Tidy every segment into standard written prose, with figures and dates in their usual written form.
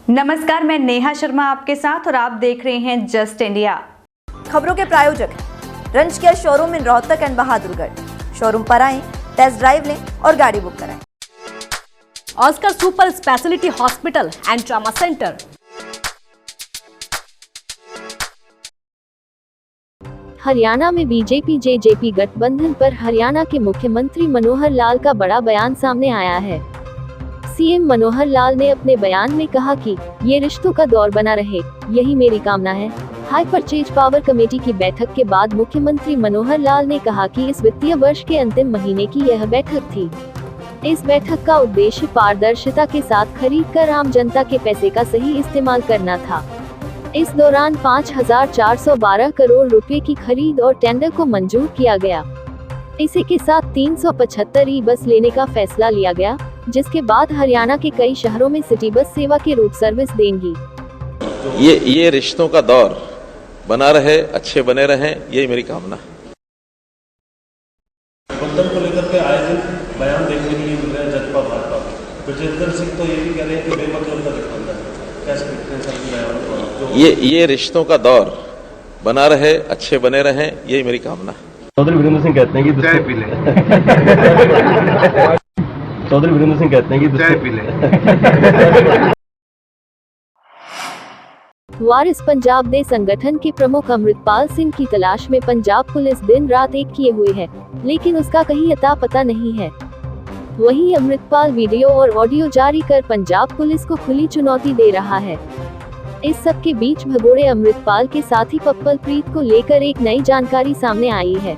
नमस्कार, मैं नेहा शर्मा आपके साथ और आप देख रहे हैं जस्ट इंडिया। खबरों के प्रायोजक हैं रंज care showroom in Rohtak and Bahadurgarh. Showroom पर आएं, टेस्ट ड्राइव लें और गाड़ी बुक कराएं। Oscar super speciality hospital and trauma centre. Haryana में बीजेपी जेजेपी गठबंधन पर हरियाणा के मुख्यमंत्री मनोहर लाल का बड़ा बयान सामने आया है। सीएम मनोहर लाल ने अपने बयान में कहा कि ये रिश्तों का दौर बना रहे, यही मेरी कामना है। हाई परचेज पावर कमेटी की बैठक के बाद मुख्यमंत्री मनोहर लाल ने कहा कि इस वित्तीय वर्ष के अंतिम महीने की यह बैठक थी। इस बैठक का उद्देश्य पारदर्शिता के साथ खरीद कर आम जनता के पैसे का सही इस्तेमाल करना था। इस दौरान 5,412 करोड़ रुपए की खरीद और टेंडर को मंजूर किया गया। इसी के साथ 375 ई बस लेने का फैसला लिया गया, जिसके बाद हरियाणा के कई शहरों में सिटी बस सेवा के रूप सर्विस देंगी। ये रिश्तों का दौर बना रहे, अच्छे बने रहें, यही मेरी कामना है। गठबंधन को लेकर के आए दिन बयान देखने के लिए मिल रहे हैं जजपा भाजपा। ब्रजेंद्र सिंह तो ये भी कह रहे हैं कि बेमतलब का गठबंधन है। कैसे देखते हैं सर बयान? ये रिश्तों का दौर बना रहे, अच्छे बने रहें, यही मेरी कामना है। चौधरी वीरेंद्र सिंह कहते हैं कि चौधरी वीरेंद्र सिंह कहते हैं कि वारिस पंजाब दे संगठन के प्रमुख अमृतपाल सिंह की तलाश में पंजाब पुलिस दिन रात एक किए हुए है, लेकिन उसका कहीं अता पता नहीं है। वहीं अमृतपाल वीडियो और ऑडियो जारी कर पंजाब पुलिस को खुली चुनौती दे रहा है। इस सब के बीच भगोड़े अमृतपाल के साथी पप्पल प्रीत को लेकर एक नई जानकारी सामने आई है।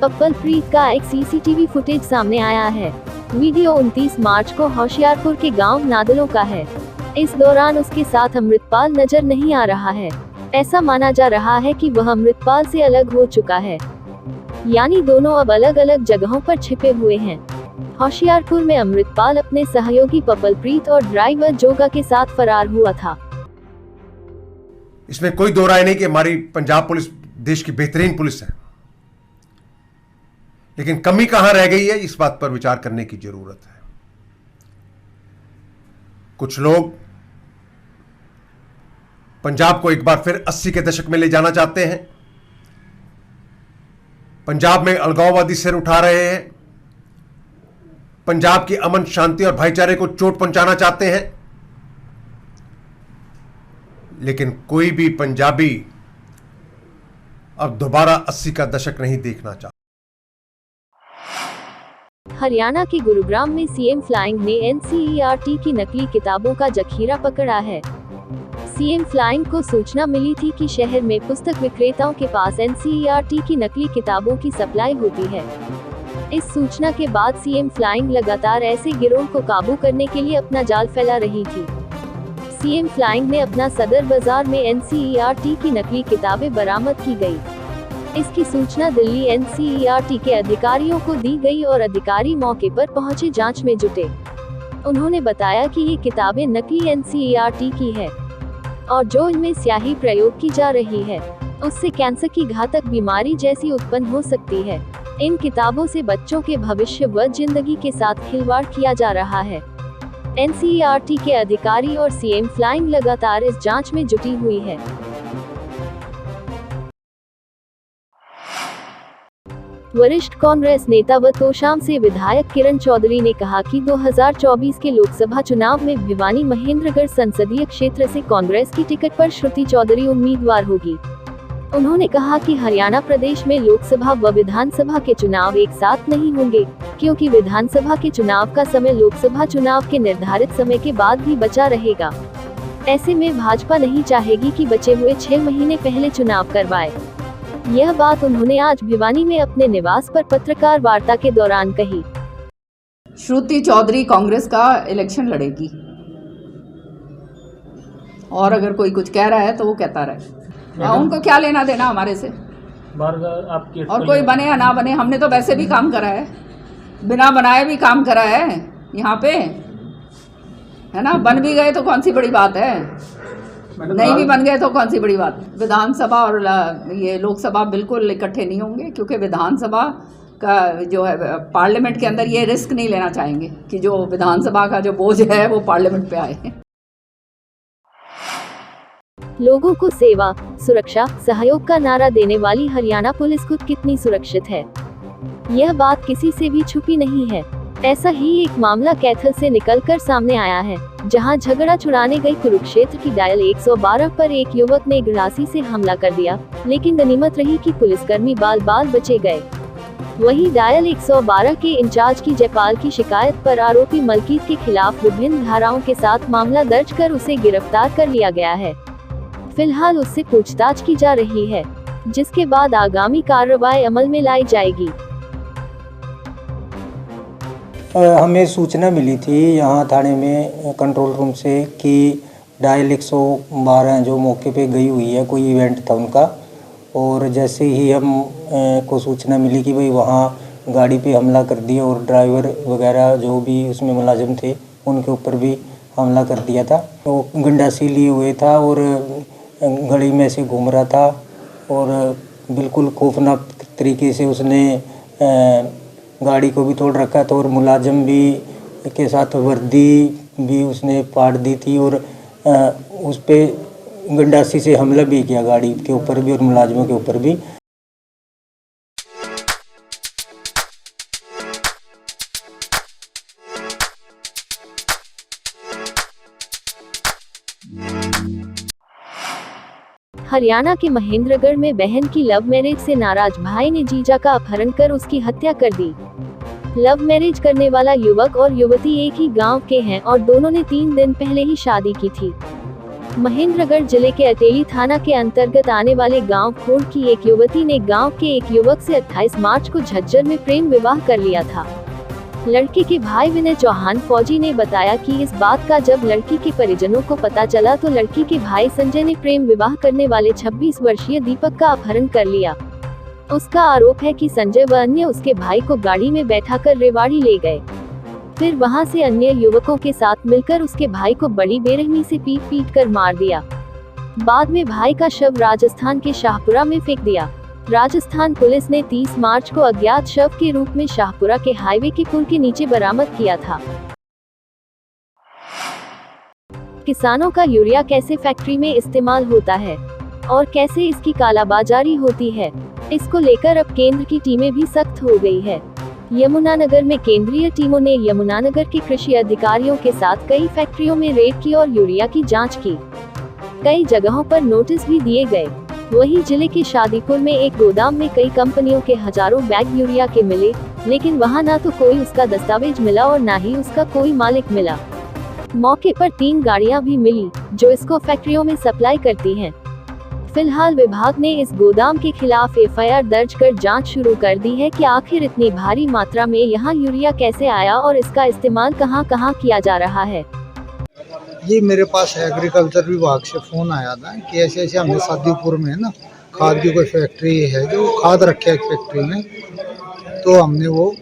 पप्पल प्रीत का एक सीसीटीवी फुटेज सामने आया है। वीडियो 29 मार्च को होशियारपुर के गांव नादलों का है। इस दौरान उसके साथ अमृतपाल नजर नहीं आ रहा है। ऐसा माना जा रहा है कि वह अमृतपाल से अलग हो चुका है, यानी दोनों अब अलग अलग जगहों पर छिपे हुए हैं। होशियारपुर में अमृतपाल अपने सहयोगी पप्पल प्रीत और ड्राइवर जोगा के साथ फरार हुआ था। इसमें कोई दो राय नहीं कि हमारी पंजाब पुलिस देश की बेहतरीन पुलिस है, लेकिन कमी कहां रह गई है, इस बात पर विचार करने की जरूरत है। कुछ लोग पंजाब को एक बार फिर 80 के दशक में ले जाना चाहते हैं। पंजाब में अलगाववादी सिर उठा रहे हैं। पंजाब की अमन शांति और भाईचारे को चोट पहुंचाना चाहते हैं। लेकिन कोई भी पंजाबी अब दोबारा 80 का दशक नहीं देखना चाहता। हरियाणा के गुरुग्राम में सीएम फ्लाइंग ने एनसीईआरटी की नकली किताबों का जखीरा पकड़ा है। सीएम फ्लाइंग को सूचना मिली थी कि शहर में पुस्तक विक्रेताओं के पास एनसीईआरटी की नकली किताबों की सप्लाई होती है। इस सूचना के बाद सीएम फ्लाइंग लगातार ऐसे गिरोह को काबू करने के लिए अपना जाल फैला रही थी। सीएम फ्लाइंग ने अपना सदर बाजार में एनसीईआरटी की नकली किताबें बरामद की गई। इसकी सूचना दिल्ली एनसीईआरटी के अधिकारियों को दी गई और अधिकारी मौके पर पहुंचे जांच में जुटे। उन्होंने बताया कि ये किताबें नकली एनसीईआरटी की है और जो इनमें स्याही प्रयोग की जा रही है, उससे कैंसर की घातक बीमारी जैसी उत्पन्न हो सकती है। इन किताबों से बच्चों के भविष्य व जिंदगी के साथ खिलवाड़ किया जा रहा है। एनसीईआरटी के अधिकारी और सीएम फ्लाइंग लगातार इस जांच में जुटी हुई है। वरिष्ठ कांग्रेस नेता व तोशाम से विधायक किरण चौधरी ने कहा कि 2024 के लोकसभा चुनाव में भिवानी महेंद्रगढ़ संसदीय क्षेत्र से कांग्रेस की टिकट पर श्रुति चौधरी उम्मीदवार होगी। उन्होंने कहा कि हरियाणा प्रदेश में लोकसभा व विधानसभा के चुनाव एक साथ नहीं होंगे, क्योंकि विधानसभा के चुनाव का समय लोकसभा चुनाव के निर्धारित समय के बाद भी बचा रहेगा। ऐसे में भाजपा नहीं चाहेगी कि बचे हुए 6 महीने पहले चुनाव करवाए। यह बात उन्होंने आज भिवानी में अपने निवास पर पत्रकार वार्ता के दौरान कही। श्रुति चौधरी कांग्रेस का इलेक्शन लड़ेगी, और अगर कोई कुछ कह रहा है तो वो कहता रहे। उनको क्या लेना देना हमारे से। और कोई बने या ना बने, हमने तो वैसे भी काम करा है, बिना बनाए भी काम करा है यहाँ पे, है ना। बन भी गए तो कौन सी बड़ी बात है, नहीं भी बन गए तो कौन सी बड़ी बात। विधानसभा और ये लोकसभा बिल्कुल इकट्ठे नहीं होंगे, क्योंकि विधानसभा का जो है पार्लियामेंट के अंदर ये रिस्क नहीं लेना चाहेंगे कि जो विधानसभा का जो बोझ है वो पार्लियामेंट पे आए। लोगों को सेवा, सुरक्षा, सहयोग का नारा देने वाली हरियाणा पुलिस खुद कितनी सुरक्षित है, यह बात किसी से भी छुपी नहीं है। ऐसा ही एक मामला कैथल से निकलकर सामने आया है, जहां झगड़ा छुड़ाने गई कुरुक्षेत्र की डायल 112 पर एक युवक ने गरासी से हमला कर दिया, लेकिन गनीमत रही कि पुलिसकर्मी बाल बाल बचे गए। वहीं डायल 112 के इंचार्ज की जयपाल की शिकायत पर आरोपी मलकीत के खिलाफ विभिन्न धाराओं के साथ मामला दर्ज कर उसे गिरफ्तार कर लिया गया है। फिलहाल उससे पूछताछ की जा रही है, जिसके बाद आगामी कार्रवाई अमल में लाई जाएगी। हमें सूचना मिली थी यहाँ थाने में कंट्रोल रूम से कि डायल 112 जो मौके पे गई हुई है, कोई इवेंट था उनका, और जैसे ही हम को सूचना मिली कि भाई वहाँ गाड़ी पे हमला कर दिया और ड्राइवर वगैरह जो भी उसमें मुलाजिम थे उनके ऊपर भी हमला कर दिया था। वो गंडासी लिए हुए था और गली में से घूम रहा था और बिल्कुल खौफनाक तरीके से उसने गाड़ी को भी तोड़ रखा था और मुलाजिम भी के साथ वर्दी भी उसने फाड़ दी थी और उस पे गंडासी से हमला भी किया, गाड़ी के ऊपर भी और मुलाजिमों के ऊपर भी। हरियाणा के महेंद्रगढ़ में बहन की लव मैरिज से नाराज भाई ने जीजा का अपहरण कर उसकी हत्या कर दी। लव मैरिज करने वाला युवक और युवती एक ही गांव के हैं और दोनों ने 3 दिन पहले ही शादी की थी। महेंद्रगढ़ जिले के अटेली थाना के अंतर्गत आने वाले गांव खोड़ की एक युवती ने गांव के एक युवक से 28 मार्च को झज्जर में प्रेम विवाह कर लिया था। लड़के के भाई विनय चौहान फौजी ने बताया कि इस बात का जब लड़की के परिजनों को पता चला तो लड़की के भाई संजय ने प्रेम विवाह करने वाले 26 वर्षीय दीपक का अपहरण कर लिया। उसका आरोप है कि संजय व अन्य उसके भाई को गाड़ी में बैठाकर रेवाड़ी ले गए, फिर वहां से अन्य युवकों के साथ मिलकर उसके भाई को बड़ी बेरहमी से पीट कर मार दिया। बाद में भाई का शव राजस्थान के शाहपुरा में फेंक दिया। राजस्थान पुलिस ने 30 मार्च को अज्ञात शव के रूप में शाहपुरा के हाईवे के पुल के नीचे बरामद किया था। किसानों का यूरिया कैसे फैक्ट्री में इस्तेमाल होता है और कैसे इसकी कालाबाजारी होती है, इसको लेकर अब केंद्र की टीमें भी सख्त हो गई है। यमुनानगर में केंद्रीय टीमों ने यमुनानगर के कृषि अधिकारियों के साथ कई फैक्ट्रियों में रेड की और यूरिया की जांच की। कई जगहों पर नोटिस भी दिए गए। वहीं जिले के शादीपुर में एक गोदाम में कई कंपनियों के हजारों बैग यूरिया के मिले, लेकिन वहां ना तो कोई उसका दस्तावेज मिला और ना ही उसका कोई मालिक मिला। मौके पर 3 गाड़ियां भी मिली जो इसको फैक्ट्रियों में सप्लाई करती हैं। फिलहाल विभाग ने इस गोदाम के खिलाफ FIR दर्ज कर जांच शुरू कर दी है कि आखिर इतनी भारी मात्रा में यहां यूरिया कैसे आया और इसका इस्तेमाल कहां किया जा रहा है। ये मेरे पास एग्रीकल्चर विभाग से फ़ोन आया था कि ऐसे ऐसे हमें शादीपुर में ना खाद की कोई फैक्ट्री है जो खाद रखे है फैक्ट्री में, तो हमने वो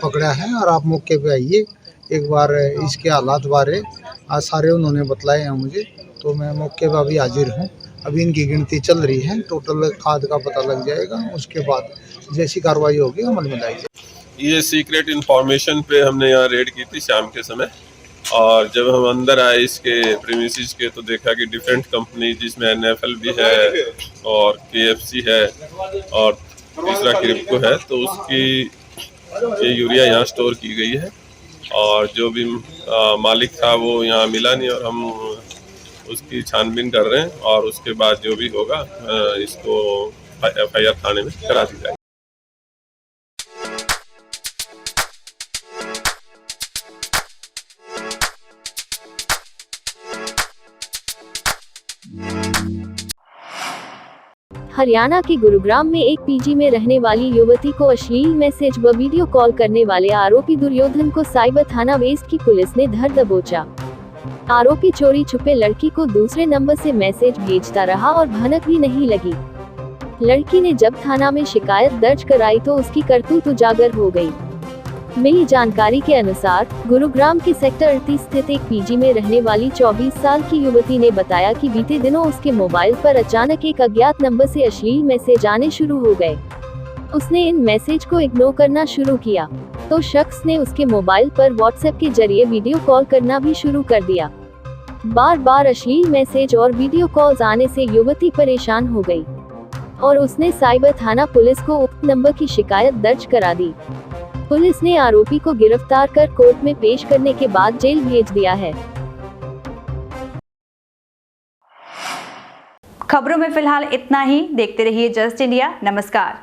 पकड़ा है और आप मौके पे आइए एक बार इसके हालात बारे आज सारे उन्होंने बतलाए हैं मुझे, तो मैं मौके पर अभी हाजिर हूँ। अभी इनकी गिनती चल रही है, टोटल खाद का पता लग जाएगा, उसके बाद जैसी कार्रवाई होगी अमल में लाई जाएगी। ये सीक्रेट इंफॉर्मेशन पे हमने यहाँ रेड की थी शाम के समय, और जब हम अंदर आए इसके प्रीमिसेस के तो देखा कि डिफरेंट कंपनी जिसमें NFL भी है और KFC है और तीसरा क्रिप्को है, तो उसकी ये यूरिया यहाँ स्टोर की गई है और जो भी मालिक था वो यहाँ मिला नहीं और हम उसकी छानबीन कर रहे हैं और उसके बाद जो भी होगा इसको FIR थाने में करा दी जाएगी। हरियाणा के गुरुग्राम में एक PG में रहने वाली युवती को अश्लील मैसेज व वीडियो कॉल करने वाले आरोपी दुर्योधन को साइबर थाना वेस्ट की पुलिस ने धर दबोचा। आरोपी चोरी छुपे लड़की को दूसरे नंबर से मैसेज भेजता रहा और भनक भी नहीं लगी। लड़की ने जब थाना में शिकायत दर्ज कराई तो उसकी करतूत उजागर हो गई। मिली जानकारी के अनुसार गुरुग्राम के सेक्टर 38 स्थित एक PG में रहने वाली 24 साल की युवती ने बताया कि बीते दिनों उसके मोबाइल पर अचानक एक अज्ञात नंबर से अश्लील मैसेज आने शुरू हो गए। उसने इन मैसेज को इग्नोर करना शुरू किया तो शख्स ने उसके मोबाइल पर WhatsApp के जरिए वीडियो कॉल करना भी शुरू कर दिया। बार बार अश्लील मैसेज और वीडियो कॉल्स आने से युवती परेशान हो गई और उसने साइबर थाना पुलिस को उक्त नंबर की शिकायत दर्ज करा दी। पुलिस ने आरोपी को गिरफ्तार कर कोर्ट में पेश करने के बाद जेल भेज दिया है। खबरों में फिलहाल इतना ही। देखते रहिए जस्ट इंडिया। नमस्कार।